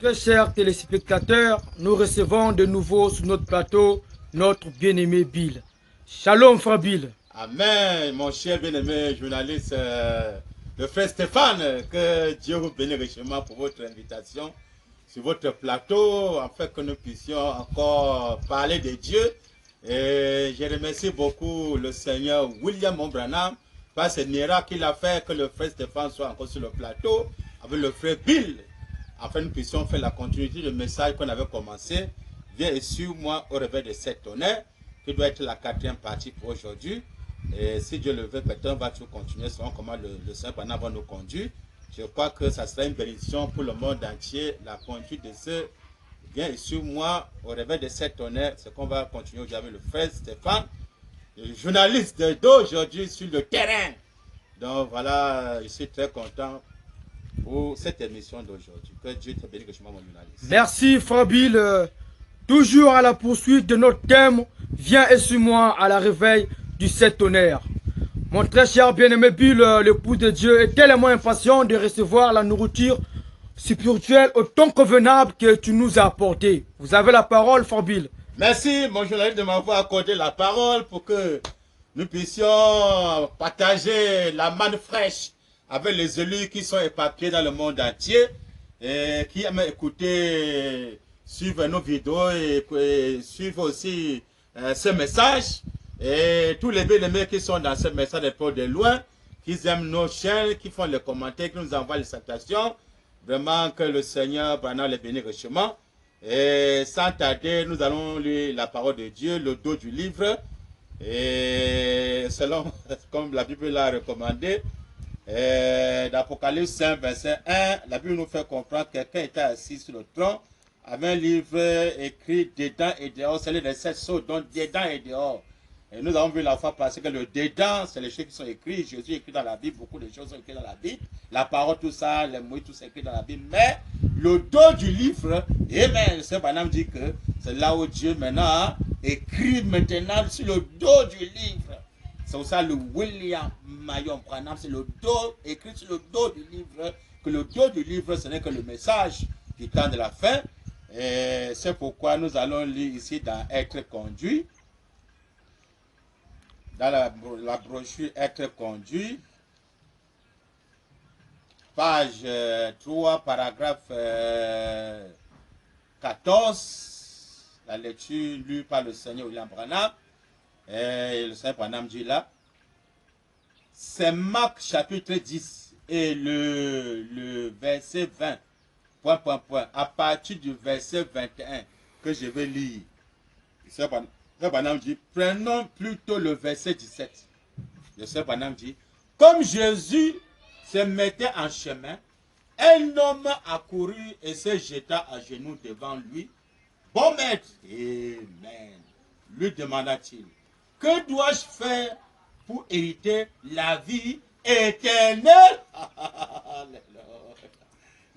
Très chers téléspectateurs, nous recevons de nouveau sur notre plateau notre bien-aimé Bill. Shalom, frère Bill. Amen, mon cher bien-aimé journaliste, le frère Stéphane, que Dieu vous bénisse richement pour votre invitation sur votre plateau, afin que nous puissions encore parler de Dieu. Et je remercie beaucoup le Seigneur William Branham par ce miracle qu'il a fait que le frère Stéphane soit encore sur le plateau avec le frère Bill, afin que nous puissions faire la continuité du message qu'on avait commencé. Viens et suis-moi au réveil de cet honneur, qui doit être la 4e partie pour aujourd'hui. Et si Dieu le veut, peut-être on va toujours continuer selon comment le Seigneur va nous conduire. Je crois que ça sera une bénédiction pour le monde entier, la conduite de ce viens et suis-moi au réveil de cet honneur. C'est qu'on va continuer aujourd'hui avec le frère Stéphane, le journaliste d'aujourd'hui sur le terrain. Donc voilà, je suis très content pour cette émission d'aujourd'hui. Que Dieu te bénisse, mon journaliste. Merci, frère Bill. Toujours à la poursuite de notre thème, viens et suis-moi à la réveil du 7 honneur. Mon très cher bien-aimé Bill, l'époux de Dieu, est tellement impatient de recevoir la nourriture spirituelle au temps convenable que tu nous as apporté. Vous avez la parole, frère Bill. Merci, mon journaliste, de m'avoir accordé la parole pour que nous puissions partager la manne fraîche avec les élus qui sont éparpillés dans le monde entier et qui aiment écouter, suivre nos vidéos et suivre aussi ce message. Et tous les bien-aimés qui sont dans ce message de loin, qui aiment nos chaînes, qui font les commentaires, qui nous envoient les salutations. Vraiment que le Seigneur Branham les bénisse richement. Et sans tarder, nous allons lire la parole de Dieu, le dos du livre. Et selon, comme la Bible l'a recommandé, d'Apocalypse 5, verset 1, la Bible nous fait comprendre que quelqu'un était assis sur le trône, avec un livre écrit dedans et dehors. C'est les 7 sceaux, donc dedans et dehors. Et nous avons vu la fois passée que le dedans, c'est les choses qui sont écrites. Jésus écrit dans la Bible, beaucoup de choses sont écrites dans la Bible. La parole, tout ça, les mots, tout ça écrit dans la Bible. Mais le dos du livre, amen, Saint Branham dit que c'est là où Dieu maintenant écrit maintenant sur le dos du livre. C'est pour ça le William Marion Branham, c'est le dos, écrit sur le dos du livre, que le dos du livre, ce n'est que le message qui tend de la fin. Et c'est pourquoi nous allons lire ici dans Être conduit. Dans la brochure Être conduit, page 3, paragraphe 14, la lecture lue par le Seigneur William Branham. Et le Seigneur Branham dit là, c'est Marc chapitre 10 et le verset 20, à partir du verset 21 que je vais lire. Le Branham dit, prenons plutôt le verset 17. Le Seigneur Branham dit, comme Jésus se mettait en chemin, un homme accourut et se jeta à genoux devant lui. Bon maître, amen, lui demanda-t-il, que dois-je faire pour hériter la vie éternelle?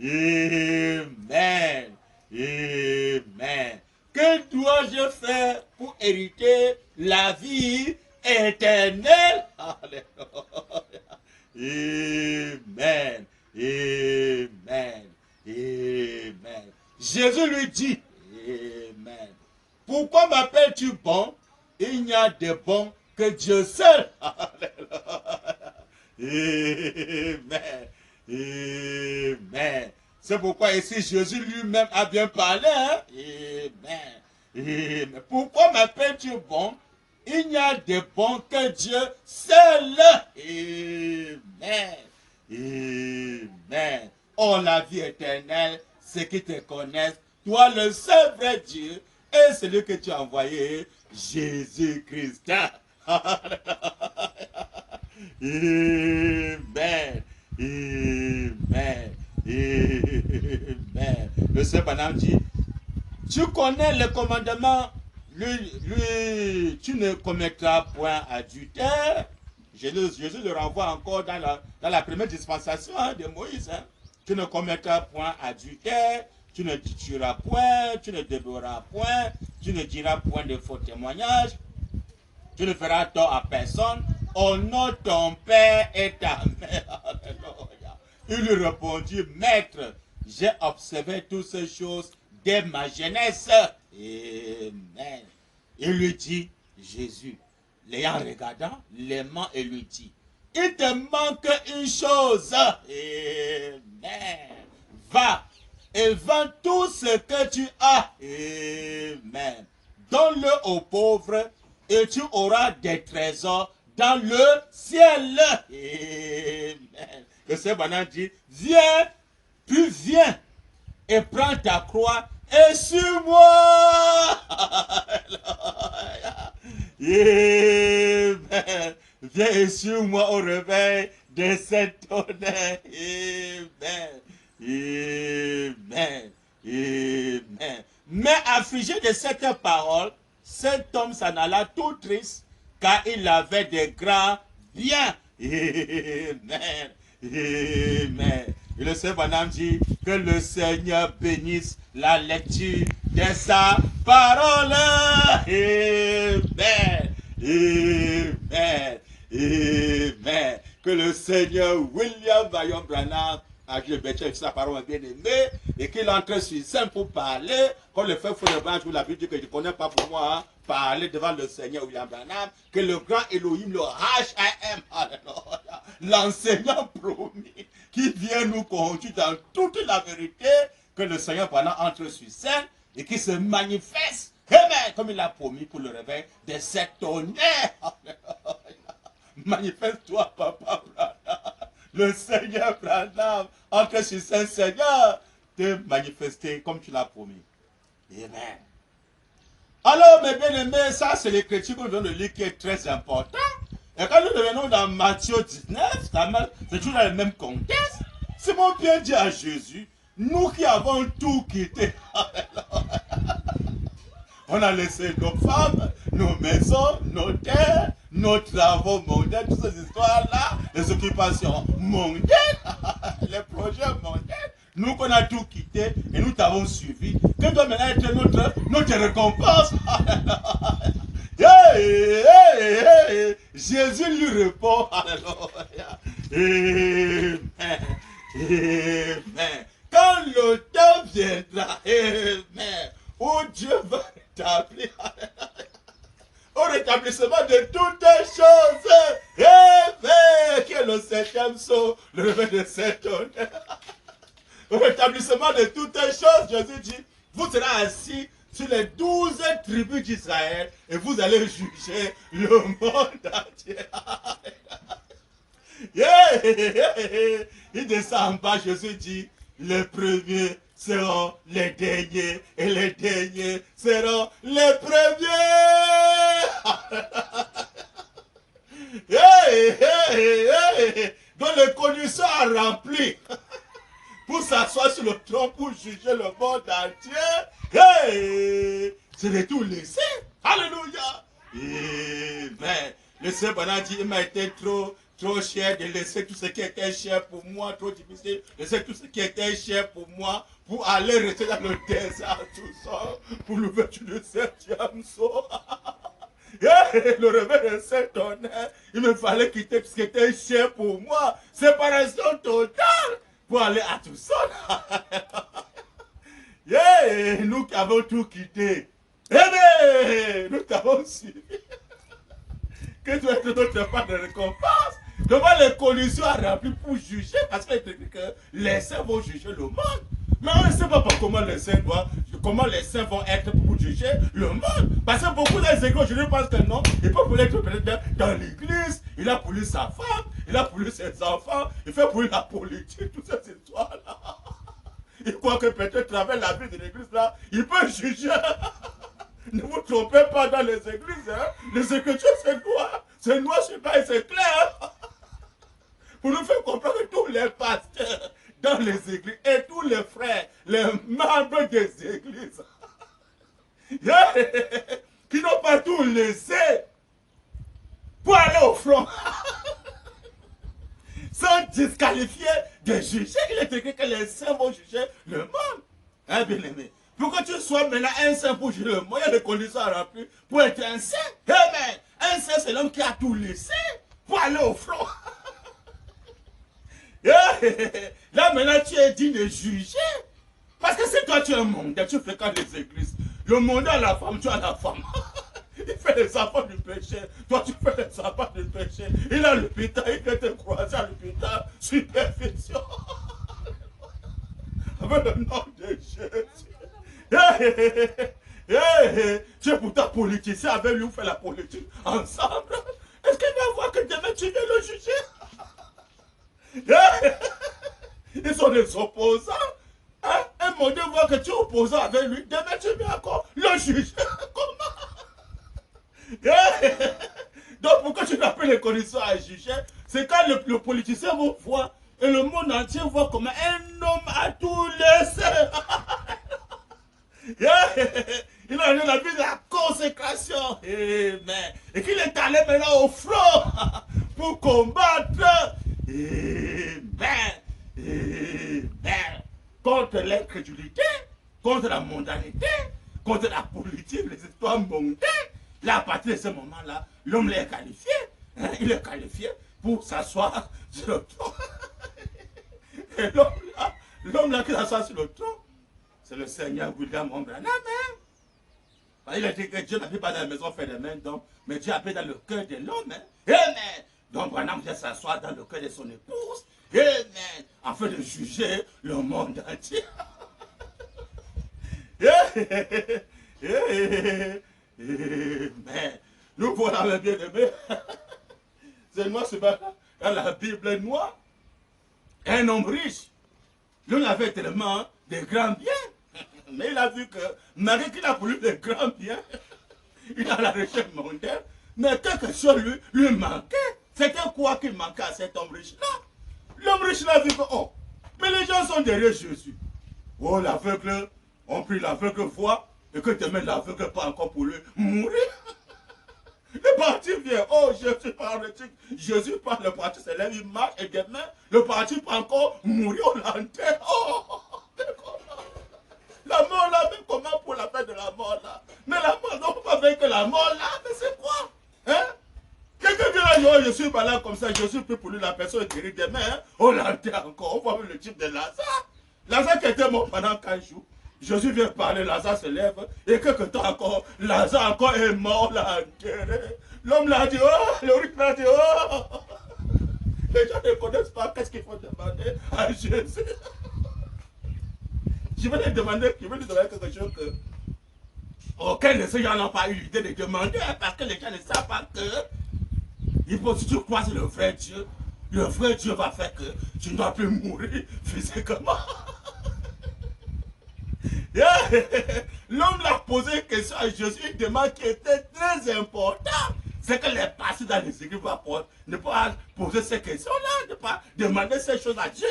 Amen, amen. Que dois-je faire pour hériter la vie éternelle? Alléluia. Amen. Amen. Amen. Jésus lui dit, amen. Pourquoi m'appelles-tu bon? Il n'y a de bon que Dieu seul. Amen. Amen. C'est pourquoi ici Jésus lui-même a bien parlé. Hein? Amen. Amen. Pourquoi m'appelles-tu bon? Il n'y a de bon que Dieu seul. Amen. Amen. Oh, la vie éternelle, c'est qu'ils te connaissent, toi le seul vrai Dieu, et celui que tu as envoyé, Jésus-Christ. Amen. Amen. Amen. Le Seigneur Branham dit, tu connais le commandement, tu ne commettras point adultère. Jésus le renvoie encore dans la première dispensation de Moïse. Hein. Tu ne commettras point adultère, tu ne tueras point, tu ne dévoreras point, tu ne diras point de faux témoignages, tu ne feras tort à personne, honore ton père et ta mère. Alléluia. Il lui répondit, maître, j'ai observé toutes ces choses dès ma jeunesse. Amen. Il lui dit, Jésus, l'ayant regardant, l'aimant et lui dit, il te manque une chose. Amen. Va et vends tout ce que tu as. Amen. Donne-le aux pauvres et tu auras des trésors dans le ciel. Amen. Le Seigneur Branham dit, viens, puis viens et prends ta croix et suis-moi. Amen. Viens et suis-moi au réveil de cette tonnerre. Amen. Amen. Amen. Mais affligé de cette parole, cet homme s'en alla tout triste, car il avait des grands biens. Amen. Amen. Et le Seigneur Branham dit que le Seigneur bénisse la lecture de sa parole. Amen. Amen. Amen. Que le Seigneur William Marion Branham a dit le sa parole bien aimée et qu'il entre sur scène pour parler. Comme le frère Foulebrand joue la Bible dit que je ne connais pas pour moi, hein, parler devant le Seigneur William Branham, que le grand Elohim, le H.I.M. l'enseignant promis, qui vient nous conduire dans toute la vérité, que le Seigneur Branham entre sur scène et qui se manifeste, amen, comme il a promis pour le réveil de cette tonnerre. Manifeste-toi, papa Branham. Le Seigneur Branham entre sur scène, Seigneur, te manifester comme tu l'as promis. Amen. Alors, mes bien-aimés, ça c'est l'écriture que nous venons de lire qui est très important. Et quand nous revenons dans Matthieu 19, c'est toujours dans le même contexte. Simon Pierre dit à Jésus, nous qui avons tout quitté, on a laissé nos femmes, nos maisons, nos terres, nos travaux mondains, toutes ces histoires-là, les occupations mondaines, les projets mondains. Nous qu'on a tout quitté et nous t'avons suivi. Que doit maintenant être notre récompense? Jésus lui répond, alléluia. Amen. Amen. Quand le temps viendra, amen, où Dieu va rétablir, au rétablissement de toutes choses, amen, qui est le septième saut, le réveil de cet honneur. Au rétablissement de toutes choses, Jésus dit, vous serez assis sur les 12 tribus d'Israël et vous allez juger le monde entier. Il descend en bas, Jésus dit, les premiers seront les derniers et les derniers seront les premiers. Donc les conditions à remplir pour s'asseoir sur le trône pour juger le monde entier. C'est de tout laisser. Alléluia. Amen. Le Seigneur Branham dit, il m'a été trop cher de laisser tout ce qui était cher pour moi, trop difficile, laisser tout ce qui était cher pour moi, pour aller rester dans le désert tout seul, pour l'ouverture du septième saut. Le réveil de cet honneur, il me fallait quitter tout ce qui était cher pour moi. Séparation totale pour aller à tout seul. Nous qui avons tout quitté, nous t'avons suivi. Que tu aies notre part de récompense devant les conditions à remplir pour juger, parce qu'il est écrit que les saints vont juger le monde. Mais on ne sait pas comment les saints vont être pour juger le monde. Parce que beaucoup des églises, je ne pense que non, il peut être peut-être dans l'église, il a pourri sa femme, il a pourri ses enfants, il fait pourrir la politique, toutes ces histoires-là. Il croit que peut-être à travers la vie de l'église là, il peut juger. Ne vous trompez pas dans les églises, hein? Les écritures c'est noir sur blanc et c'est clair. Pour nous faire comprendre que tous les pasteurs dans les églises et tous les frères, les membres des églises, qui n'ont pas tout laissé pour aller au front, sont disqualifiés de juger. Il est écrit que les saints vont juger le monde. Hein, bien aimé? Pour que tu sois maintenant un saint pour juger le monde, il y a des conditions à remplir pour être un saint. Amen. Un saint, c'est l'homme qui a tout laissé pour aller au front. Là maintenant tu es digne de juger. Parce que si toi tu es un mondain, tu fréquentes les églises. Le mondain a la femme, tu as la femme. Il fait les enfants du péché. Toi tu fais les enfants du péché. Il a l'hôpital, il peut te croiser à l'hôpital. Supervision. Avec le nom de Jésus. Tu es pourtant politicien, avec lui, vous faites la politique ensemble. Est-ce qu'il va voir que demain tu viens le juger? Ils sont des opposants. Hein? Un monde voit que tu es opposant avec lui, demain tu viens encore le juger. Comment? Donc pourquoi tu n'as pas les conditions à juger? C'est quand le politicien vous voit et le monde entier voit comment un homme a tout laissé. Il a eu la vie de la consécration. Et qu'il est allé maintenant au front pour combattre contre l'incrédulité, contre la mondanité, contre la politique, les histoires mondaines. Là, à partir de ce moment-là, l'homme l'est qualifié. Hein, il est qualifié pour s'asseoir sur le trône. Et l'homme là qui s'assoit sur le trône, c'est le Seigneur William Branham. Il a dit que Dieu n'habite pas dans la maison fait des mains d'homme, mais Dieu habite dans le cœur de l'homme. Amen. Donc Branham vient s'asseoir dans le cœur de son épouse. Amen. Afin de juger le monde entier. Amen. Nous voilà mes bien-aimés. C'est noir ce matin. Dans la Bible est noire. Un homme riche. Lui avait tellement de grands biens. Mais il a vu que Marie qui a voulu de grands biens, il a la recherche mondaine, mais quelque chose lui manquait. C'était quoi qui manquait à cet homme riche-là? L'homme riche-là a vu que, oh, mais les gens sont derrière Jésus. Oh, l'aveugle, on prie l'aveugle voit, et que demain l'aveugle pas encore pour lui mourir. Le parti vient, oh, Jésus parle, Jésus parle, le parti se lève, il marche, et demain, le parti peut encore mourir au lanterne. Oh, la mort là, mais comment pour la fête de la mort là? Mais la mort, non, on peut pas faire que la mort là, mais c'est quoi? Hein? Quelqu'un vient là, oh, je suis pas là comme ça, je suis plus pour lui, la personne est guérie demain, hein? On l'enterre encore, on voit le type de Lazare. Lazare qui était mort pendant 15 jours. Jésus vient parler, Lazare se lève, et quelque temps encore, Lazare encore est mort, l'a enterré. L'homme l'a dit, oh, le riche l'a dit, oh. Les gens ne connaissent pas, qu'est-ce qu'il faut demander à Jésus? Je vais lui demander quelque chose que aucun de ces gens n'ont pas eu l'idée de demander, parce que les gens ne savent pas que il faut, si tu crois sur le vrai Dieu va faire que tu ne dois plus mourir physiquement. L'homme l'a posé une question à Jésus, une demande qui était très importante. C'est que les pasteurs dans les églises ne pas poser ces questions-là, ne pas demander ces choses à Dieu.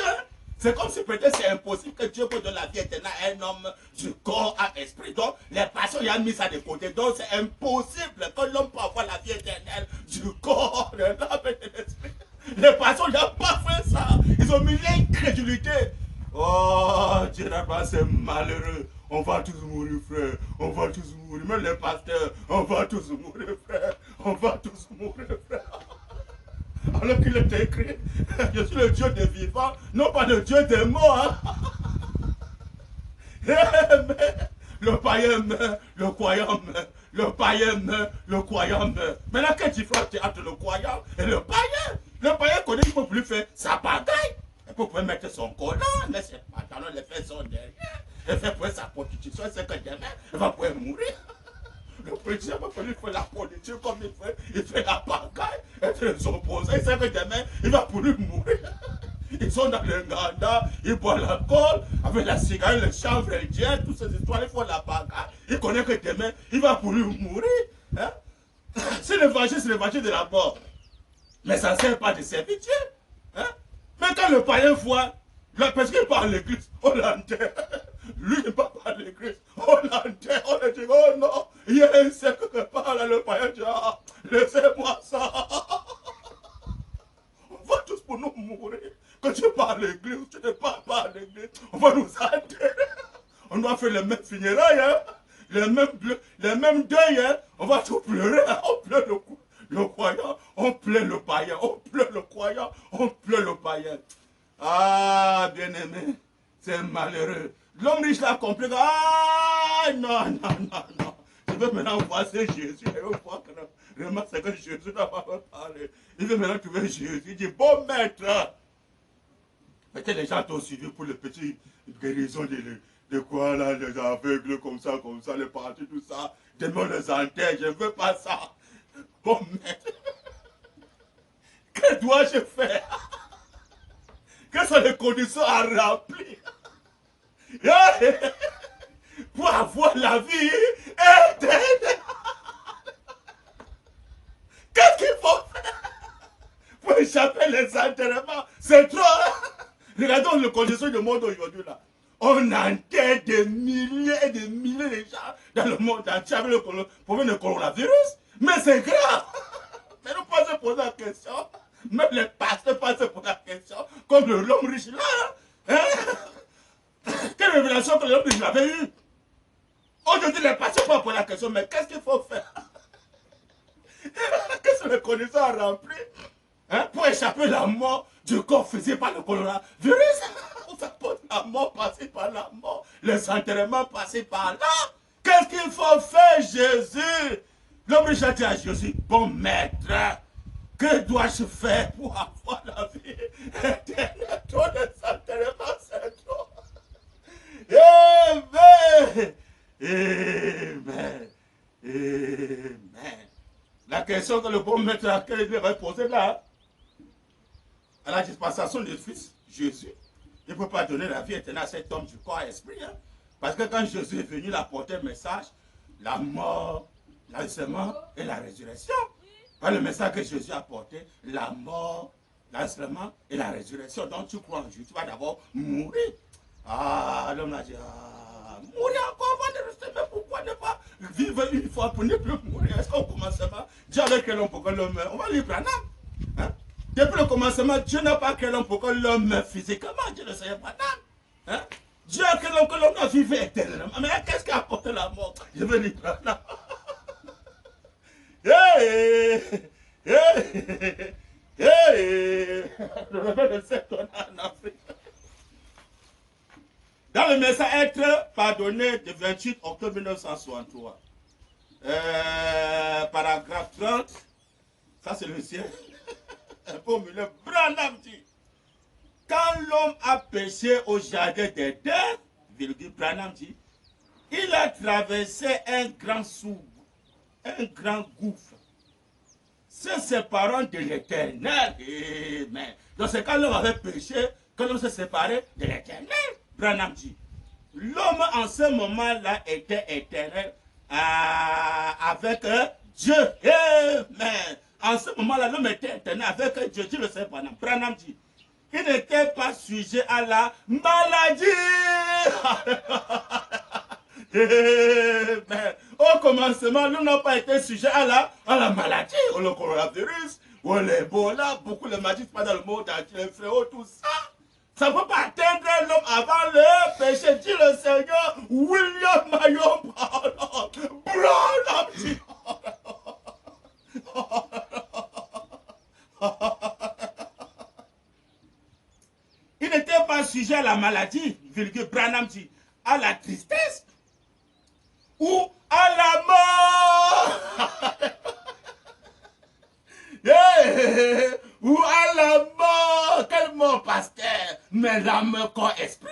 C'est comme si peut-être c'est impossible que Dieu peut donner la vie éternelle à un homme du corps à esprit. Donc, les passions, il a mis ça de côté. Donc, c'est impossible que l'homme puisse avoir la vie éternelle du corps, de l'âme et de l'esprit. Les passions, ils n'ont pas fait ça. Ils ont mis l'incrédulité. Oh, Dieu n'a pas, c'est malheureux. On va tous mourir, frère. On va tous mourir. Même les pasteurs, on va tous mourir, frère. On va tous mourir, frère. Alors qu'il est écrit, je suis le Dieu des vivants, non pas le Dieu des morts. Le païen meurt, le croyant meurt. Le païen meurt, le croyant meurt. Maintenant, quelle différence entre le croyant et le païen? Le païen connaît qu'il ne peut plus faire sa bagaille. Il peut mettre son collant, mais ses pantalons, les fesses sont derrière. Il fait pour sa prostitution, c'est que demain, il va pouvoir mourir. Le président va falloir faire la politique comme il fait la bagaille, être les opposants. Il sait que demain, il va pouvoir mourir. Ils sont dans le Nganda, ils boivent l'alcool, avec la cigarette, le chanvre, le diète, toutes ces histoires, ils font la bagaille. Ils connaissent que demain, il va pouvoir mourir. Hein? C'est l'évangile de la mort. Mais ça ne sert pas de servir Dieu. Hein? Mais quand le païen voit, parce qu'il part à l'église, on l'enterre. Lui, il ne part pas à l'église, on l'enterre, on lui dit, oh non, il y a un cercle quelque part là, le païen dit, ah, laissez-moi ça. On va tous pour nous mourir. Quand tu pars à l'église, tu ne pars pas à l'église, on va nous enterrer. On doit faire les mêmes funérailles, hein? les mêmes deuils, hein? On va tout pleurer, hein? On pleure le croyant, on pleure le païen, on pleure le croyant, on pleure le païen. Ah, bien-aimé, c'est malheureux. L'homme riche l'a compris. Ah, non, non, non, non. Je veux maintenant voir ce Jésus. Je veux voir que vraiment c'est que Jésus n'a pas parlé. Il veut maintenant trouver Jésus. Il dit, bon maître. Peut-être les gens t'ont suivi pour les petites guérisons de quoi là, les aveugles comme ça, les parties, tout ça. Tellement les enterre, je ne veux pas ça. Bon maître. Que dois-je faire? Quelles sont les conditions à remplir pour avoir la vie éternelle? Qu'est-ce qu'il faut faire pour échapper les enterrements? C'est trop. Regardons les conditions du monde aujourd'hui là. On enterre des milliers et des milliers de gens dans le monde entier avec le coronavirus. Mais c'est grave. Mais nous pas se poser la question. Même les pasteurs pas se poser la question. Comme l'homme riche là. Hein? Quelle révélation que l'homme riche avait eue. Aujourd'hui, les pasteurs pas poser la question. Mais qu'est-ce qu'il faut faire? Quelles sont les conditions à remplir, hein, pour échapper à la mort du corps physique par le coronavirus? On s'apporte la mort passée par la mort. Les enterrements passés par là. Qu'est-ce qu'il faut faire, Jésus? L'homme riche a dit à Jésus, bon maître, que dois-je faire pour avoir la vie éternelle? Trop les enterrements, c'est trop. Amen. Amen. Amen. La question que le bon maître à laquelle il devait poser là, à la dispensation du Fils, Jésus, il ne peut pas donner la vie éternelle à cet homme du corps et esprit. Hein? Parce que quand Jésus est venu, il a apporté un message, la mort, l'enseignement et la résurrection. Par le message que Jésus a apporté, la mort, l'enseignement et la résurrection. Donc tu crois en Jésus, tu vas d'abord mourir. Ah, l'homme a dit, ah, mourir encore avant de rester, mais pourquoi ne pas vivre une fois pour ne plus mourir? Est-ce qu'au commencement, Dieu avait créé l'homme pour que l'homme meure? On va lire Branham. Hein? Depuis le commencement, Dieu n'a pas créé l'homme pour que l'homme meure physiquement. Dieu ne savait pas Branham. Hein? Dieu a créé l'homme que l'homme a vécu éternellement. Mais qu'est-ce qui a apporté la mort? Je veux lire Branham. Hey! Hey! Hey! Le réveil de cette en Afrique. Dans le message être pardonné du 28 octobre 1963, paragraphe 30, ça c'est le ciel, un peu au milieu, Branham dit, quand l'homme a péché au jardin d'Éden, Branham dit, il a traversé un grand gouffre, se séparant de l'Éternel. Amen. Donc c'est quand l'homme avait péché, quand l'homme s'est séparé de l'Éternel. Branham dit, l'homme en ce moment-là était éternel avec Dieu. Amen. En ce moment-là, l'homme était éternel avec Dieu. Dieu le sait, Branham dit, il n'était pas sujet à la maladie. Amen. Au commencement, l'homme n'a pas été sujet à la maladie, ou le coronavirus, ou l'Ebola, beaucoup de maladies pas dans le monde entier, les fléaux, tout ça. Ça ne peut pas atteindre l'homme avant le péché, dit le Seigneur. William Mayon, Branham dit. Il n'était pas sujet à la maladie, Branham dit, à la tristesse ou à la mort. Yeah. Ou à la mort. Quel mort, pasteur? Mais l'âme, corps, esprit.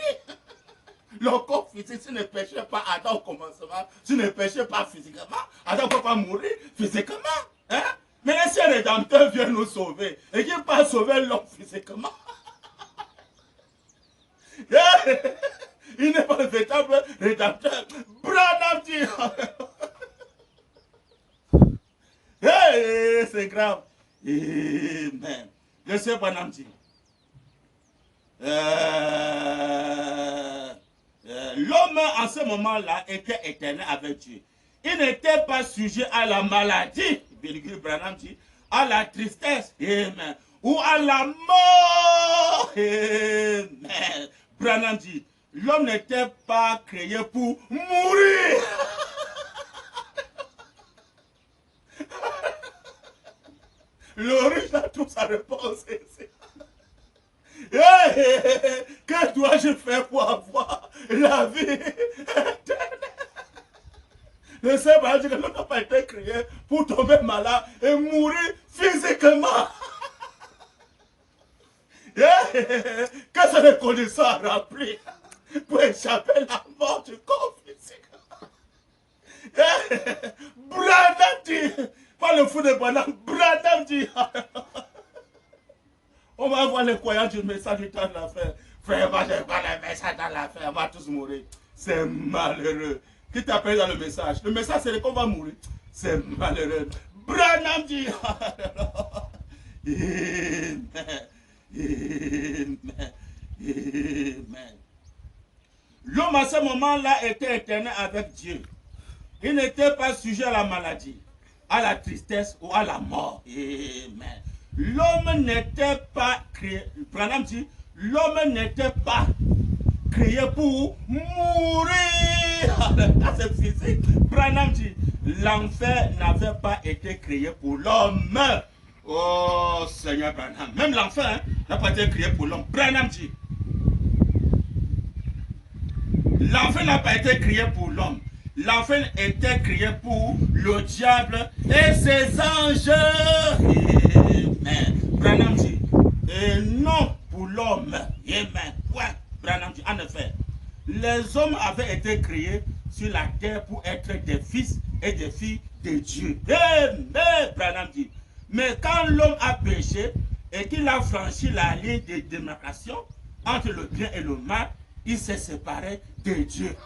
Le corps physique, s'il ne péchait pas Adam au commencement, s'il ne péchait pas physiquement, Adam ne peut pas mourir physiquement. Hein? Mais si un rédempteur vient nous sauver, et qu'il ne peut pas sauver l'homme physiquement, il n'est pas le véritable rédempteur. Branham dit, hey, c'est grave. Amen. Le Seigneur Branham dit, l'homme en ce moment-là était éternel avec Dieu. Il n'était pas sujet à la maladie, Branham dit, à la tristesse, amen, ou à la mort. Amen. Branham dit, l'homme n'était pas créé pour mourir. Le riche a toute sa réponse ici. Que dois-je faire pour avoir la vie éternelle? Le Seigneur dit que l'homme n'a pas été créé pour tomber malade et mourir physiquement. Que ce les conditions à remplir pour échapper à la mort du corps physique. Branham dit, pas le fou de Branham, Branham dit, on va voir les croyants du message du temps de la fin. Frère, moi je vois le message dans la fin, on va tous mourir. C'est malheureux. Qui t'appelle dans le message? Le message c'est qu'on va mourir. C'est malheureux. Branham dit, Amen. Amen. Amen. L'homme à ce moment-là était éternel avec Dieu. Il n'était pas sujet à la maladie, à la tristesse ou à la mort. Amen. L'homme n'était pas créé. Branham dit, l'homme n'était pas créé pour mourir. C'est physique. Branham dit, l'enfer n'avait pas été créé pour l'homme. Oh Seigneur Branham. Même l'enfer n'a pas été créé pour l'homme. Branham dit, l'enfer n'a pas été créé pour l'homme. L'enfer était créé pour le diable et ses anges. Amen. Branham dit, et non pour l'homme. Amen. Ouais. Branham dit, en effet, les hommes avaient été créés sur la terre pour être des fils et des filles de Dieu. Amen. Branham dit, mais quand l'homme a péché et qu'il a franchi la ligne de démarcation entre le bien et le mal, il s'est séparé de Dieu.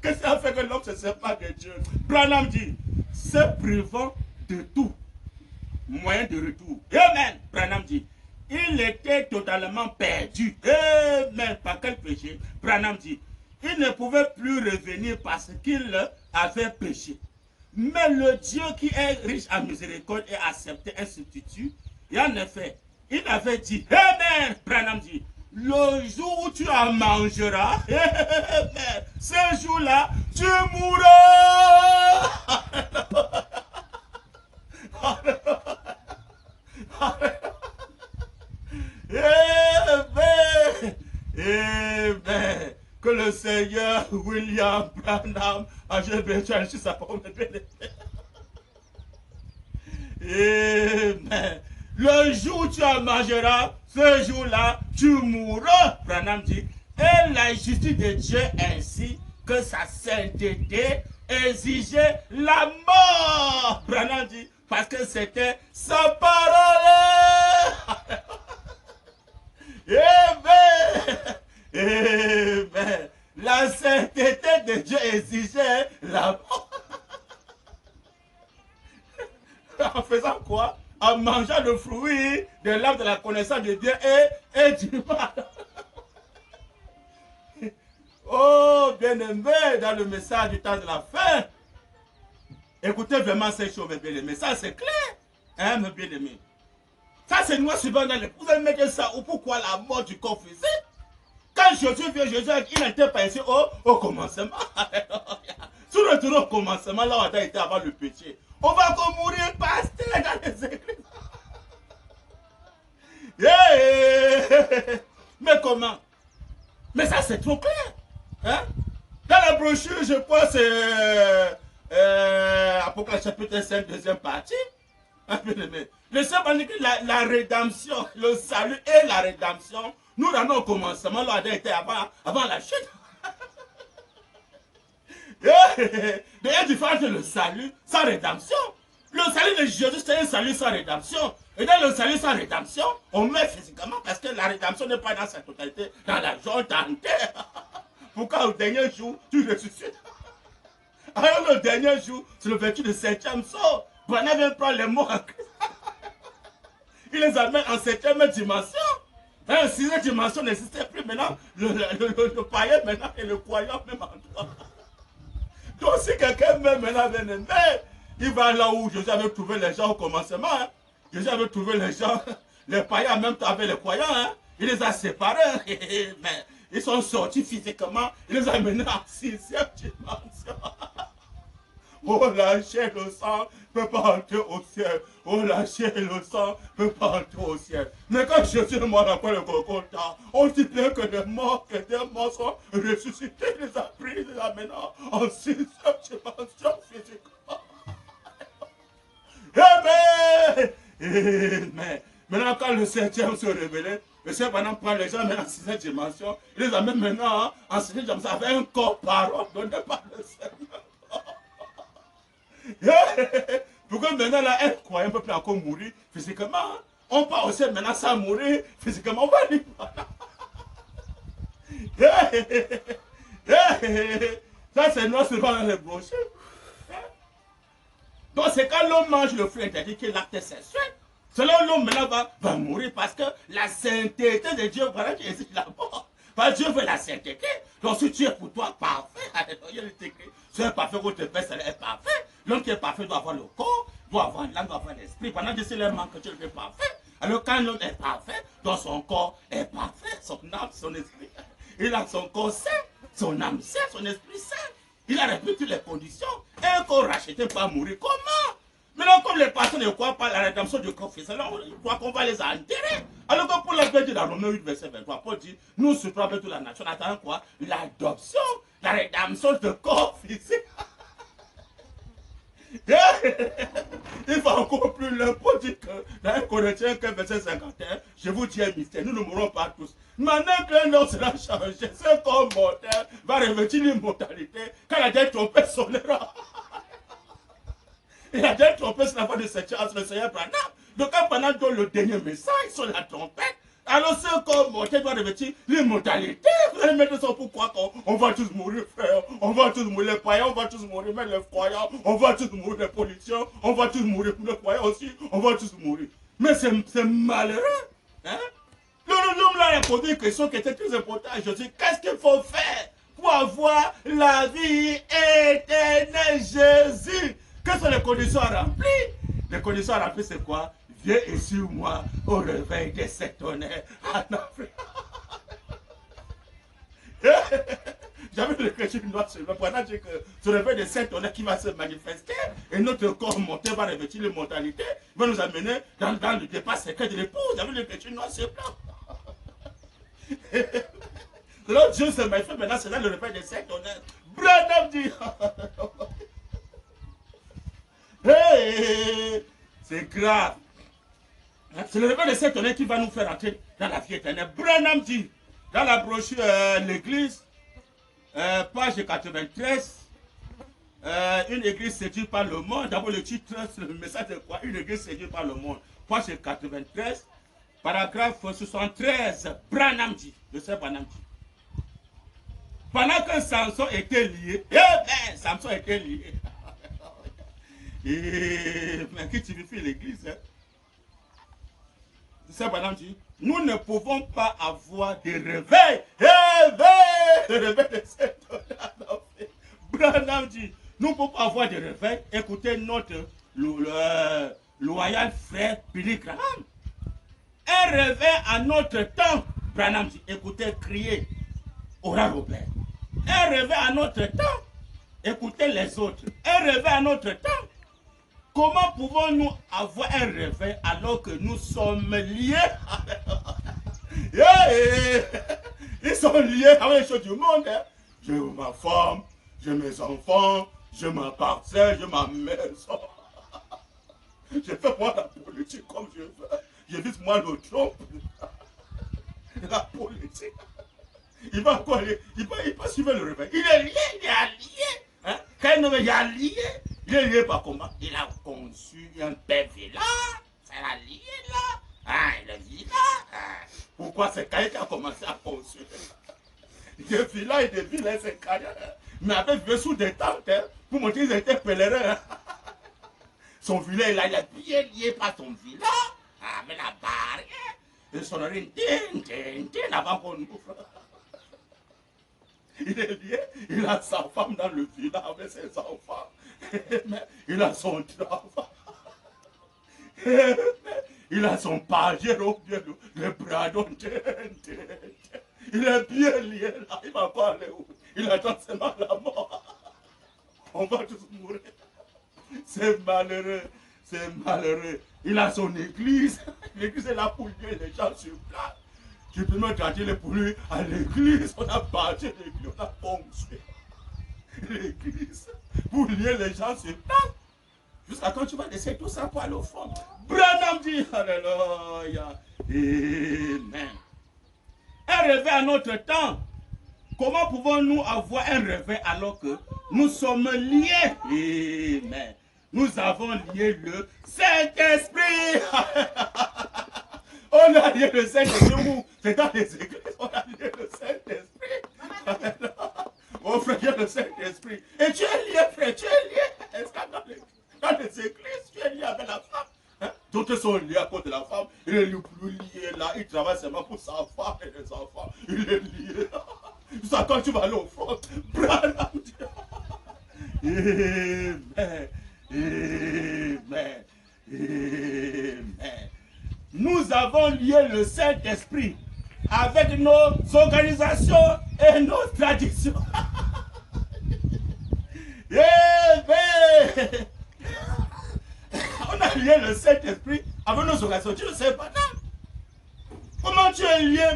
Qu'est-ce qui a fait que l'homme se sépare de Dieu? Branham dit, se privant de tout moyen de retour. Amen. Branham dit, il était totalement perdu. Amen. Par quel péché? Branham dit, il ne pouvait plus revenir parce qu'il avait péché. Mais le Dieu qui est riche en miséricorde et accepté un substitut, et en effet, il avait dit, Amen. Branham dit, le jour où tu en mangeras, ce jour-là, tu mourras. Amen. Amen. Que le Seigneur William Branham a besoin de sa parole. Amen. Le jour où tu en mangeras, ce jour-là, tu mourras. Branham dit, et la justice de Dieu ainsi que sa sainteté exigeait la mort. Branham dit, parce que c'était sa parole. Amen. Amen. La sainteté de Dieu exigeait la mort. En faisant quoi? En mangeant le fruit de l'arbre de la connaissance de Dieu et du mal. Oh, bien-aimé, dans le message du temps de la fin, écoutez vraiment ces choses, mes bien-aimés. Ça, c'est clair. Hein, mes bien-aimés? Ça, c'est noir suivant dans les... Vous allez mettre ça, ou pourquoi la mort du corps physique? Quand Jésus vient, Jésus, il n'était pas ici au commencement. Si nous retournons au commencement, là où on a été avant le péché, on va encore mourir pasteur dans les églises. Mais comment? Mais ça, c'est trop clair. Hein? Dans la brochure, je pense, c'est Apocalypse chapitre 5, deuxième partie. Le Seigneur dit que la rédemption, le salut et la rédemption, nous rendons au commencement, là, on a été avant la chute. Il y a une différence entre le salut sans rédemption. Le salut de Jésus, c'est un salut sans rédemption. Et dans le salut sans rédemption, on meurt physiquement parce que la rédemption n'est pas dans sa totalité, dans la joie entière. Pourquoi au dernier jour, tu ressuscites? Alors le dernier jour, c'est le vertu de 7e sort. Branham vient prendre les mots en Christ. Il les amène en 7e dimension. Hein, 6e dimension n'existait plus maintenant. Le païen maintenant et le croyant même endroit. Donc si quelqu'un meurt maintenant, il va là où Jésus avait trouvé les gens au commencement. Hein. Jésus avait trouvé les gens, les païens en même temps avec les croyants. Hein. Il les a séparés. Mais ils sont sortis physiquement. Il les a menés en 6e dimension. Oh la chair, le sang ne peut pas entrer au ciel. Oh, la chair et le sang ne peut pas entrer au ciel. Mais quand Jésus est mort après le Golgotha, on dit bien que les morts sont ressuscités, il les a pris, il les a maintenant en sixième dimension physiquement. Amen. Amen. Maintenant, quand le septième se révélait, le Seigneur maintenant prend les gens maintenant en sixième dimension, il les amène maintenant en sixième dimension avec un corps parole donné par le Seigneur. Pourquoi maintenant là, un croyant ne peut plus encore mourir physiquement? On part aussi maintenant sans mourir physiquement. On va dire. Ça, c'est non seulement dans les brochures. Donc, c'est quand l'homme mange le fruit interdit que l'acte sexuel. Selon l'homme maintenant va mourir parce que la sainteté de Dieu, voilà qui existe là-bas. Parce que Dieu veut la sainteté. Donc, si tu es pour toi parfait, il est écrit, tu es parfait, votre Père est parfait. L'homme qui est parfait doit avoir le corps, doit avoir l'âme, doit avoir l'esprit. Pendant que c'est le manque que tu es parfait. Alors, quand l'homme est parfait, donc son corps est parfait, son âme, son esprit. Il a son corps sain, son âme sain, son esprit sain. Il a rempli toutes les conditions. Et un corps racheté pas mourir. Comment? Maintenant, comme les personnes ne croient pas à la rédemption du corps physique, alors ils croient qu'on va les enterrer. Alors que pour la paix de la Romains 8, verset 23, Paul dit, nous supportons avec toute la nation, attendant quoi? L'adoption, la rédemption du corps physique. Il va encore plus loin pour dire que dans 1 Corinthiens 15, verset 51, je vous dis un mystère, nous ne mourrons pas tous. Maintenant que l'homme sera changé, ce corps mortel va revêtir l'immortalité quand la dernière trompette sonnera. Et la dernière trompette, c'est la voix de le Seigneur Branham. Donc quand pendant le dernier message sur la trompette, alors ce corps mortel doit revêtir l'immortalité. Vous allez mettre ça pourquoi on va tous mourir, frère. On va tous mourir, les païens, on va tous mourir, même les croyants. On va tous mourir, les politiciens. On va tous mourir, les croyants aussi. On va tous mourir. Mais c'est malheureux. Hein? L'homme là a posé une question qui était très importante. Je dis, qu'est-ce qu'il faut faire pour avoir la vie éternelle, Jésus? Quelles sont les conditions à remplir? Les conditions à remplir, c'est quoi? Viens et suis-moi au réveil des sept tonnerres en Afrique. J'avais le chrétien noir sur le pendant que ce réveil des sept tonnerres qui va se manifester et notre corps monté va revêtir l'immortalité, va nous amener dans le départ secret de l'épouse. J'avais le chrétien noir sur blanc. Alors Dieu se manifeste maintenant, c'est dans le réveil des sept tonnerres. Branham dit. Hey, c'est grave. C'est le réveil de cette tonnerre qui va nous faire entrer dans la vie éternelle. Branham dit, dans la brochure L'Église, page 93, une église séduite par le monde. D'abord le titre, le message de quoi? Une église séduite par le monde. Page 93, paragraphe 73, Branham dit, le Seigneur Branham dit. Pendant que Samson était lié, Samson était lié. Mais qui typifie l'église, hein? C'est ça, madame dit, nous ne pouvons pas avoir des réveils. Des réveils de cette Branham dit, nous ne pouvons pas avoir des réveils. Écoutez notre loyal frère Billy Graham. Un réveil à notre temps. Branham dit, écoutez, criez, Ora Robert. Un réveil à notre temps. Écoutez les autres. Un réveil à notre temps. Comment pouvons-nous avoir un réveil alors que nous sommes liés? Ils sont liés avec les choses du monde. Hein? J'ai ma femme, j'ai mes enfants, j'ai ma parcelle, j'ai ma maison. Je fais moi la politique comme je veux. J'évite moi le trompe. La politique. Il va encore aller, il va suivre le réveil. Il est lié, il est allié. Hein? Quand il est lié, il est lié par comment? Il a conçu un père villa. C'est la lié là. Ah, il est villa. Ah. Pourquoi c'est Caïn qui a commencé à construire? Des villas et des villes, c'est Caïn. Mais avec vu sous des tentes, hein, pour montrer qu'ils étaient pèlerins. Son villa, il est bien lié par son villa. Ah, mais la barrière. Et son oreille, avant qu'on ouvre. Il est lié, il a sa femme dans le village avec ses enfants. Mais il a son travail. Il a son pagero, le bradon. Il est bien lié là, il va pas aller où? Il attend seulement la mort. On va tous mourir. C'est c'est malheureux. C'est malheureux. Il a son église. L'église est là pour lier les gens sur place. Tu peux me gâter pour lui à l'église. On a bâti l'église. On a ponctué l'église pour lier les gens sur place. Jusqu'à quand tu vas laisser tout ça pour aller au fond. Branham dit, alléluia. Amen. Un réveil à notre temps. Comment pouvons-nous avoir un réveil alors que nous sommes liés? Amen. Nous avons lié le Saint-Esprit. On a lié le Saint-Esprit. C'est dans les églises. On a lié le Saint-Esprit. Oh frère, il y a le Saint-Esprit. Et tu es lié, frère, tu es lié. Est-ce que dans les églises, tu es lié avec la femme? Hein? D'autres sont liés à cause de la femme. Il est le plus lié là. Il travaille seulement pour sa femme et les enfants. Il est lié. Ça, quand tu vas aller au front, Branham dit. Amen. Amen. Amen. Nous avons lié le Saint-Esprit avec nos organisations et nos traditions. Amen. On a lié le Saint-Esprit avec nos organisations. Tu ne sais pas, non? Comment tu es lié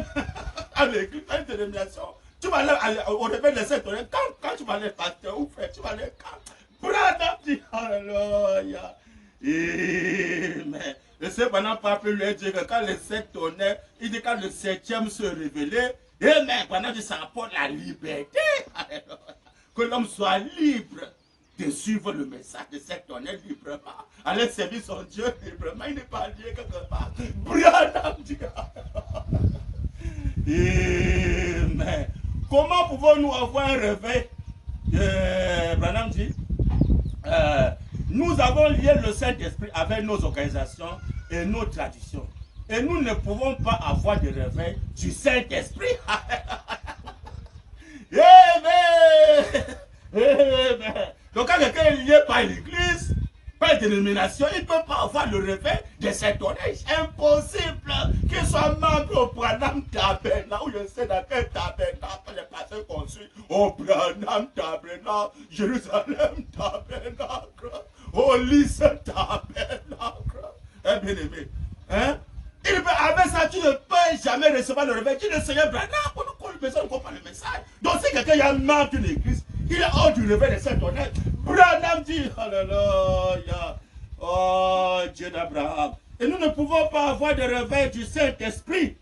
avec une dénomination? Tu vas aller au réveil de cette année. Quand tu vas aller pasteur ou frère, tu vas aller quand? Branham dit, alléluia. Amen. Le Seigneur Branham lui dit que quand le 7 tonnerre, il dit quand le 7e se révélait, amen. Branham dit ça apporte la liberté. Alléluia. Que l'homme soit libre de suivre le message de cette tonnerre librement. Aller servir son Dieu librement. Il n'est pas lié quelque part. Branham dit, amen. Comment pouvons-nous avoir un réveil? Branham dit, nous avons lié le Saint-Esprit avec nos organisations et nos traditions. Et nous ne pouvons pas avoir de réveil du Saint-Esprit. Amen. Amen. Donc quand quelqu'un est lié par l'église, par une dénomination, il ne peut pas avoir le réveil de cet honneur. Impossible qu'il soit membre au Branham Tabernacle, où je sais dans quel tabernacle les pasteurs construits, au Branham Tabernacle, Jérusalem Tabernacle, au Lys Tabernacle. Eh bien aimé, hein? Avec ça, tu ne peux jamais recevoir le réveil. Tu ne sais pas, Branham, personne ne comprend le message. Donc si quelqu'un est un membre d'une église, il est hors du réveil de cet honneur. Branham dit, alléluia, oh Dieu d'Abraham. Et nous ne pouvons pas avoir de réveil du Saint-Esprit.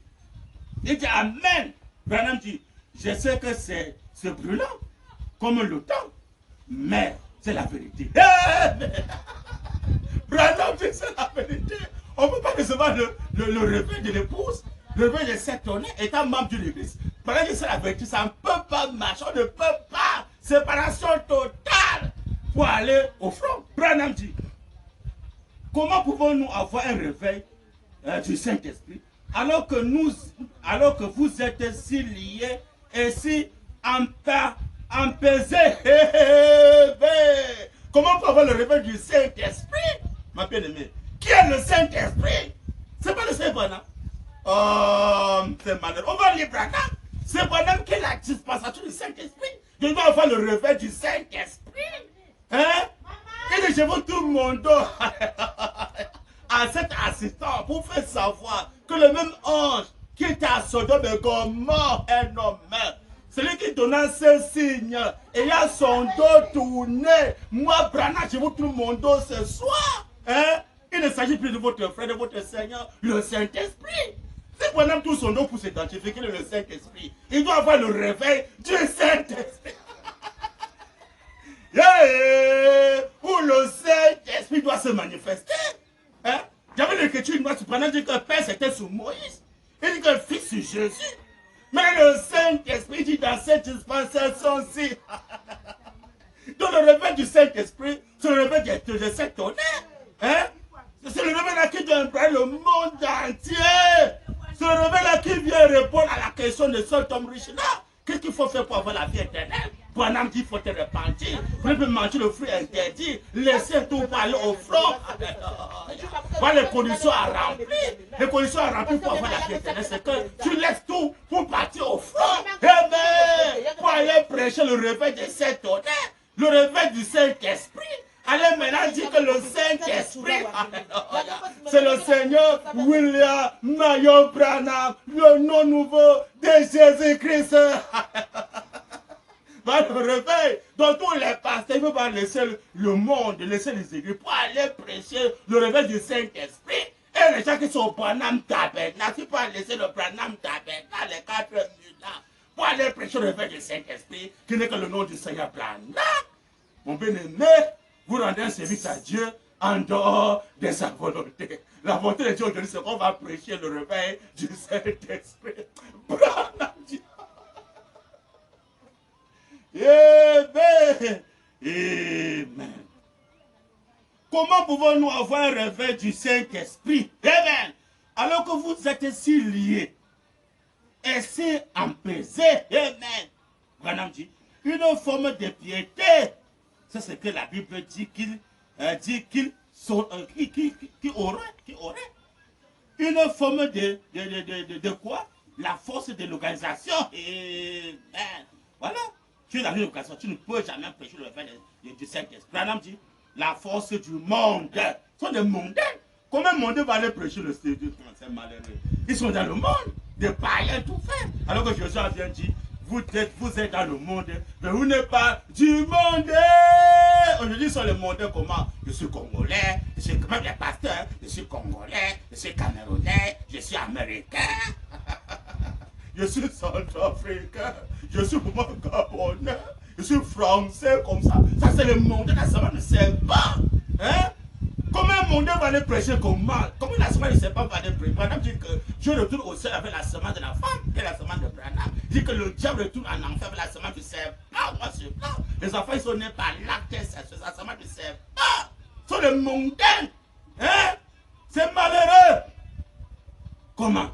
Il dit, amen. Branham dit, je sais que c'est brûlant, comme le temps, mais c'est la vérité. Branham dit, c'est la vérité. On ne peut pas recevoir le réveil de l'épouse, le réveil de cet honneur étant membre de l'église. Branham dit, c'est la vérité, ça ne peut pas marcher, on ne peut pas. Séparation totale pour aller au front. Branham dit, comment pouvons-nous avoir un réveil du Saint-Esprit alors que vous êtes si liés et si empesés? Comment on peut avoir le réveil du Saint-Esprit? Ma bien-aimée, qui est le Saint-Esprit? C'est pas le Saint-Branham. Oh, c'est malheureux. On va lire Branham. C'est Branham qui est la dispensation du Saint-Esprit. Je dois avoir le réveil du Saint-Esprit. Hein? Et je veux tout mon dos à cet assistant pour faire savoir que le même ange qui était à Sodome et Gomorrhe est nommé. Celui qui donna ce signe ayant son dos tourné. Moi, Branham, je veux tout mon dos ce soir. Hein? Il ne s'agit plus de votre frère, de votre Seigneur, le Saint-Esprit. Si Branham tourne son dos pour s'identifier qu'il est le Saint-Esprit, il doit avoir le réveil du Saint-Esprit. Où le Saint-Esprit doit se manifester. Hein? J'avais l'écriture, Branham dit que le Père c'était sous Moïse. Il dit que le Fils sur Jésus. Mais le Saint-Esprit dit dans cette dispensation-ci. Donc le réveil du Saint-Esprit, c'est le réveil de cet honneur. Hein? C'est le réveil qui doit embrasser le monde entier. C'est le réveil qui vient répondre à la question de cet homme riche-là. Qu'est-ce qu'il faut faire pour avoir la vie éternelle? Branham dit qu'il faut te repentir. Vous ne pouvez manger le fruit interdit. Laissez tout pour aller au front. Voilà les conditions à remplir. Les conditions à remplir pour avoir la vie éternelle, c'est que tu laisses tout pour partir au front. Amen. Pour aller prêcher le réveil de cet honneur. Le réveil du Saint-Esprit. Allez maintenant dire que le William Mayo Branham, le nom nouveau de Jésus-Christ. Va le réveil. Donc tous les pasteurs, ils ne veulent pas laisser le monde, laisser les églises pour aller prêcher le réveil du Saint-Esprit. Et les gens qui sont au Branham Tabernacle, ils peuvent laisser le Branham Tabernacle, les 4 minutes là, pour aller prêcher le réveil du Saint-Esprit, qui n'est que le nom du Seigneur Branham. Mon bien-aimé, vous rendez un service à Dieu en dehors de sa volonté. La volonté de Dieu aujourd'hui, c'est qu'on va prêcher le réveil du Saint-Esprit. Branham dit. Amen. Amen. Comment pouvons-nous avoir un réveil du Saint-Esprit? Amen. Alors que vous êtes si liés et si empesés. Amen. Branham dit, une forme de piété. C'est ce que la Bible dit qu'il aurait. Une forme de quoi? La force de l'organisation. Amen. Voilà. Tu es dans une occasion, tu ne peux jamais prêcher le réveil du Saint-Esprit. Branham dit, la force du monde. Ce sont des mondains. Comment un mondain va aller prêcher le Saint-Esprit? C'est malheureux. Ils sont dans le monde, des païens tout fait. Alors que Jésus a bien dit, vous êtes dans le monde, mais vous n'êtes pas du monde. Aujourd'hui, sont les mondains comment? Je suis congolais, je suis même les pasteurs, je suis congolais, je suis camerounais, je suis américain. Je suis centrafricain, je suis gabonais, je suis français comme ça. Ça c'est le monde, la semaine ne sait pas. Hein? Comment un monde va aller prêcher comment? Comment la semaine ne sait pas va aller prêcher? Branham dit que Dieu retourne au ciel avec la semaine de la femme et la semaine de Branham. Il dit que le diable retourne en enfer avec la semaine du serpent. Moi je parle. Les enfants ils sont nés par l'acte, c'est la semaine du serpent. Ce sont les mondains. Hein? C'est malheureux. Comment?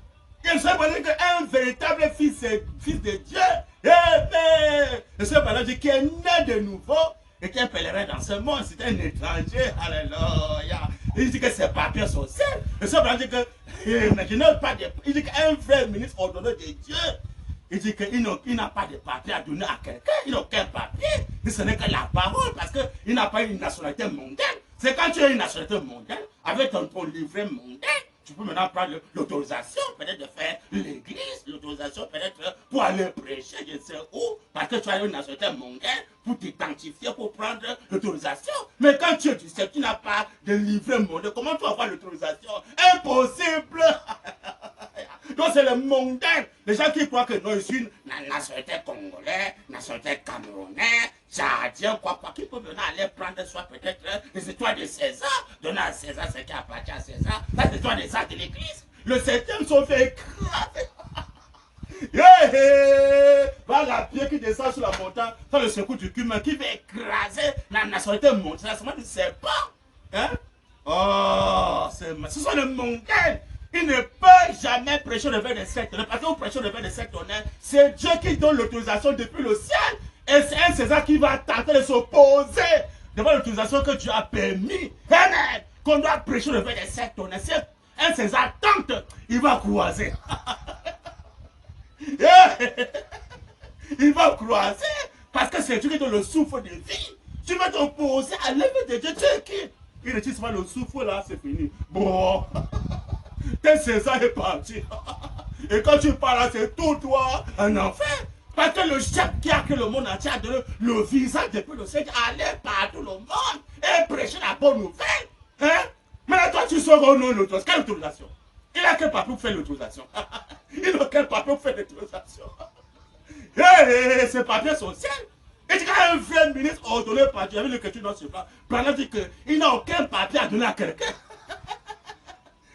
Il se dit qu'un véritable fils de Dieu, et ce Branham dit qu'il est né de nouveau et qu'il est pèlerin dans ce monde, c'est un étranger, alléluia. Il dit que ses papiers sont seuls. Et ce Branham dit que, il dit qu'un vrai ministre ordonné de Dieu, il dit qu'il n'a pas de papier à donner à quelqu'un, il n'a aucun papier, mais ce n'est que la parole, parce qu'il n'a pas une nationalité mondaine. C'est quand tu as une nationalité mondaine, avec ton livret mondain, tu peux maintenant prendre l'autorisation peut-être de faire l'église, l'autorisation peut-être pour aller prêcher, je ne sais où, parce que tu as une nationalité mondaine pour t'identifier, pour prendre l'autorisation. Mais quand tu sais que tu n'as pas de livret mondain, comment tu vas avoir l'autorisation? Impossible. Donc c'est le mondain, les gens qui croient que non, je suis nationalité congolais, nationalité camerounais, tchadien, quoi, qui peut venir aller prendre soit peut-être les étoiles de César, donner à César ce qui appartient à César, les étoiles des arts de l'église. Le septième sont fait écraser. Voilà, pied qui descend sur la montagne, dans le secours du cumin qui va écraser la nationalité mondaine, la semaine ne sait pas. Hein? Oh, ce sont les mondains. Il ne peut jamais prêcher le réveil des sectes. Parce que vous prêchez le réveil des sectes, c'est Dieu qui donne l'autorisation depuis le ciel. Et c'est un César qui va tenter de s'opposer devant l'autorisation que Dieu a permis. Amen. Qu'on doit prêcher le réveil des sectes. C'est un César tente, il va croiser. Il va croiser. Parce que c'est Dieu qui donne le souffle de vie. Tu vas t'opposer à l'œuvre de Dieu. Dieu qui? Il ne dit pas le souffle là, c'est fini. Bon. Tel César est parti. Et quand tu parles, c'est tout toi un enfer. Parce que le chef qui a créé le monde entier a donné le visage depuis le ciel, aller partout le monde et prêcher la bonne nouvelle. Hein? Maintenant, toi, tu sors au nom de l'autorisation. Quelle autorisation? Il a quel papier pour faire l'autorisation? Il n'a quel papier pour faire l'autorisation? Ces papiers sont ciels. Et tu as un vrai ministre ordonné par Dieu, avec l'écriture dans ce plan. Branham dit qu'il n'a aucun papier à donner à quelqu'un.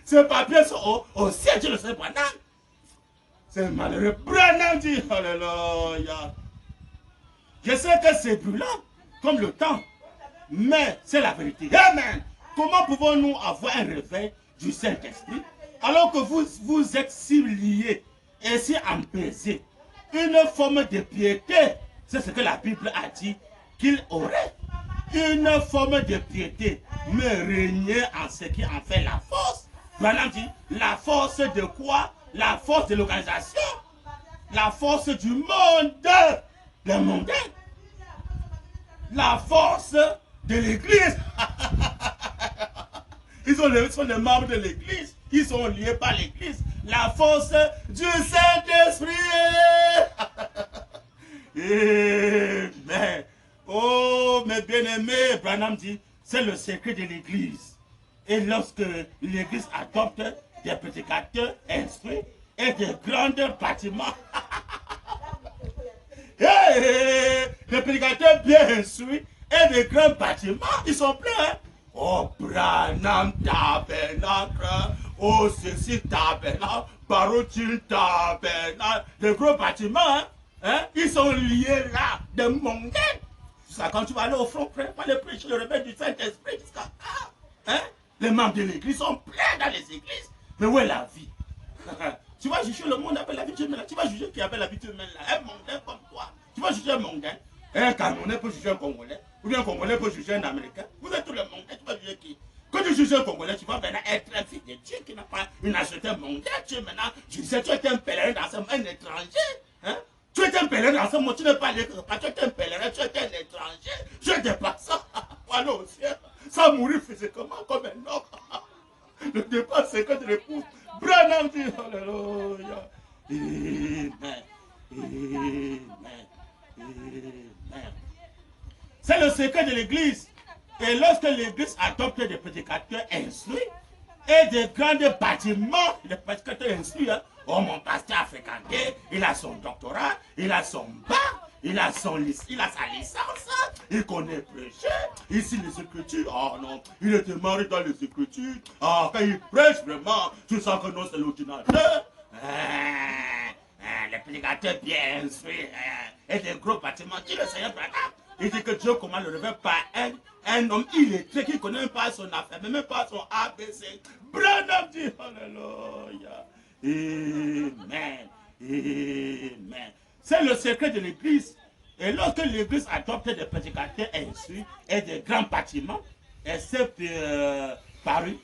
Ces papiers sont au ciel, Dieu le sait, Branham. C'est malheureux. Branham dit, alléluia. Je sais que c'est brûlant, comme le temps, mais c'est la vérité. Amen. Comment pouvons-nous avoir un réveil du Saint-Esprit alors que vous êtes si liés et si empesés? Une forme de piété, c'est ce que la Bible a dit qu'il aurait. Une forme de piété, mais régner en ce qui en fait la force. Branham dit, la force de quoi? La force de l'organisation. La force du monde. Le mondain. La force de l'église. Ils sont les membres de l'église. Ils sont liés par l'église. La force du Saint-Esprit. Amen. Oh, mes bien-aimés, Branham dit, c'est le secret de l'église. Et lorsque l'église adopte des prédicateurs instruits et de grands bâtiments, les prédicateurs bien instruits et de grands bâtiments, ils sont pleins. Hein? Oh, Branham tabernacle, oh, ceci tabernacle, Barotin tabernacle, de gros bâtiments, hein? Ils sont liés là, de mondains. Jusqu'à quand tu vas aller au front, frère, pas les prêcher le réveil du Saint-Esprit, jusqu'à hein? Les membres de l'église sont pleins dans les églises. Mais où est la vie? Tu vas juger le monde avec la vie humaine. Tu vas juger qui avait la vie humaine là. Un mondain comme toi. Tu vas juger un mondain. Un Camerounais peut juger un Congolais. Ou bien un Congolais peut juger un Américain. Vous êtes tous les mondains. Tu vas juger qui? Quand tu juges un Congolais, tu vas maintenant être un fils de Dieu qui n'a pas une nationalité mondaine. Tu es maintenant, tu sais, tu es un pèlerin dans ce monde, un étranger. Hein? Tu es un pèlerin dans ce monde, tu n'es pas l'étranger. Tu es un pèlerin, tu es un étranger. Tu es dépassant. Voilà au ciel. Sans mourir physiquement comme un homme. Le départ, c'est que de l'épouse. Branham dit, alléluia. Amen. Amen. Amen. C'est le secret de l'église. Et lorsque l'église adopte des prédicateurs instruits et des grands bâtiments, les prédicateurs instruits, hein, oh, mon pasteur a fréquenté, il a son doctorat, il a son bac. Il a sa licence, il connaît prêcher, ici les Écritures, oh non, il était marié dans les Écritures, ah, quand il prêche vraiment, tu sens que non c'est l'ordinateur. Les prédicateurs bien instruits et des gros bâtiments, dit le Seigneur Branham, il dit que Dieu commande le réveil par un homme illettré qui ne connaît même pas son affaire, même pas son ABC. Branham dit, alléluia, amen, amen. C'est le secret de l'église. Et lorsque l'église adopte des prédicateurs instruits et des grands bâtiments, elle s'est parue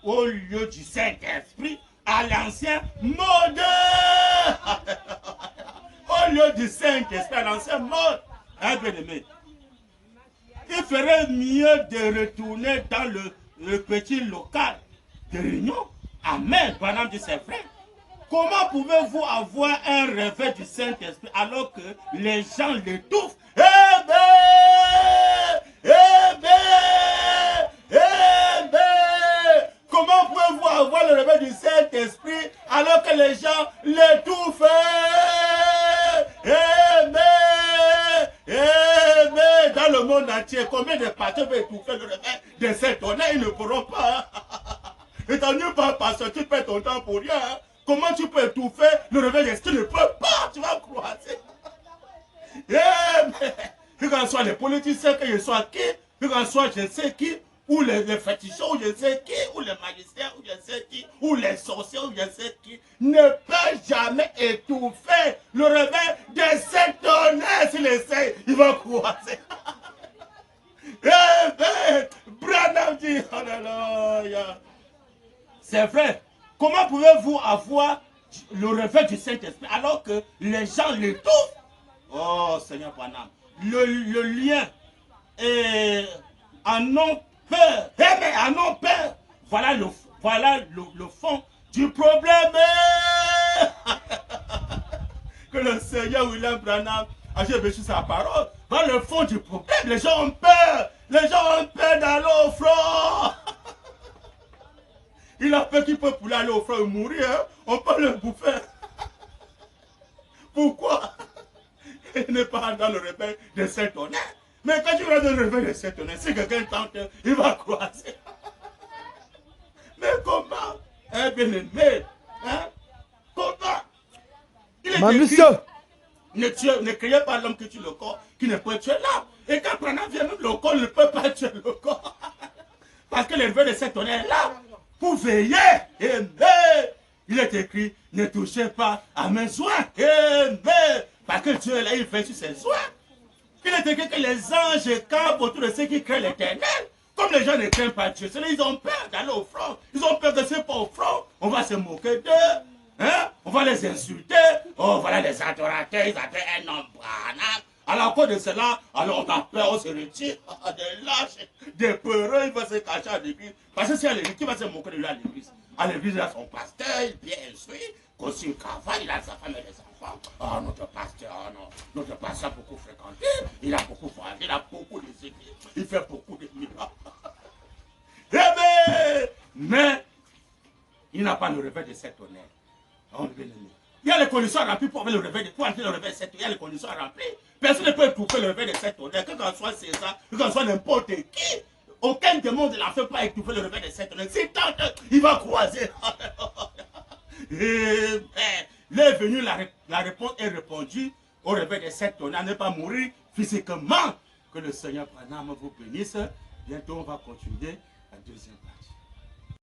au lieu du Saint-Esprit à l'ancien mode. Au lieu du Saint-Esprit à l'ancien mode. Hein, bien-aimé? Il ferait mieux de retourner dans le petit local de réunion. Amen. Branham dit c'est vrai. Comment pouvez-vous avoir un réveil du Saint-Esprit alors que les gens l'étouffent? Comment pouvez-vous avoir le réveil du Saint-Esprit alors que les gens l'étouffent? Dans le monde entier, combien de pasteurs veulent étouffer le réveil de Saint-Honneur? Ils ne pourront pas. Et tant mieux pas parce que tu perds ton temps pour rien. Comment tu peux étouffer le réveil d'esprit? Tu ne peux pas, tu vas croiser. Que ce soit les politiciens, que ce soit qui, que ce soit je sais qui, ou les féticheurs, ou je sais qui, ou les magiciens, ou je sais qui, ou les sorciers, ou je sais qui, ne peut jamais étouffer le réveil de cet honneur. S'il essaie, il va croiser. Branham dit, alléluia. C'est vrai. Comment pouvez-vous avoir le réveil du Saint-Esprit alors que les gens l'étouffent? Oh Seigneur Branham, le lien en ont peur. Mais en ont peur. Voilà le fond du problème. Que le Seigneur William Branham a reçu sa parole. Voilà le fond du problème. Les gens ont peur. Les gens ont peur d'aller au front. Il a peur qu'il peut pouler aller au front et mourir. Hein? On peut le bouffer. Pourquoi? Il n'est pas dans le réveil de Saint-Honneur. Mais quand tu vas dans le réveil de Saint-Honneur, si quelqu'un tente, il va croiser. Mais comment? Hein, bien-aimé? Hein? Comment? Il est écrit, ne créez pas l'homme qui tue le corps, qui ne peut tuer l'âme. Et quand Branham vient, même le corps ne peut pas tuer le corps. Parce que le réveil de Saint-Honneur est là. Pour veiller, il est écrit, ne touchez pas à mes soins, parce que Dieu est là, il fait sur ses soins. Il est écrit que les anges campent autour de ceux qui craignent l'Éternel. Comme les gens ne craignent pas Dieu, ils ont peur d'aller au front. Ils ont peur de se pas au front. On va se moquer d'eux. Hein? On va les insulter. Oh, voilà les adorateurs, ils appellent un homme Branham. Alors, à cause de cela, alors on a peur, on se retire. Des lâches, des peureux, ils vont se cacher à l'église. Parce que si à l'église, qui va se moquer de lui à l'église? À l'église, il a son pasteur, il est bien instruit. Qu'aussi une cravate, il a sa femme et les enfants. Oh, notre pasteur, oh non. Notre pasteur a beaucoup fréquenté. Il a beaucoup voyagé, il a beaucoup de églises. Il fait beaucoup de miracles. Mais, il n'a pas le réveil de cet honneur. Oh, bien aimé. Il y a les conditions à remplir pour avoir le réveil, pour entrer dans le réveil de cet honneur. Il y a les conditions à remplir. Personne ne peut étouffer le réveil de cet honneur. Que ce soit César, que ce soit n'importe qui. Aucun démon ne la fait pas étouffer le réveil de cet honneur. Si tant il va croiser. Il est venu, la réponse est répondue au réveil de cet honneur. Ne pas mourir physiquement. Que le Seigneur Branham vous bénisse. Bientôt, on va continuer la deuxième partie.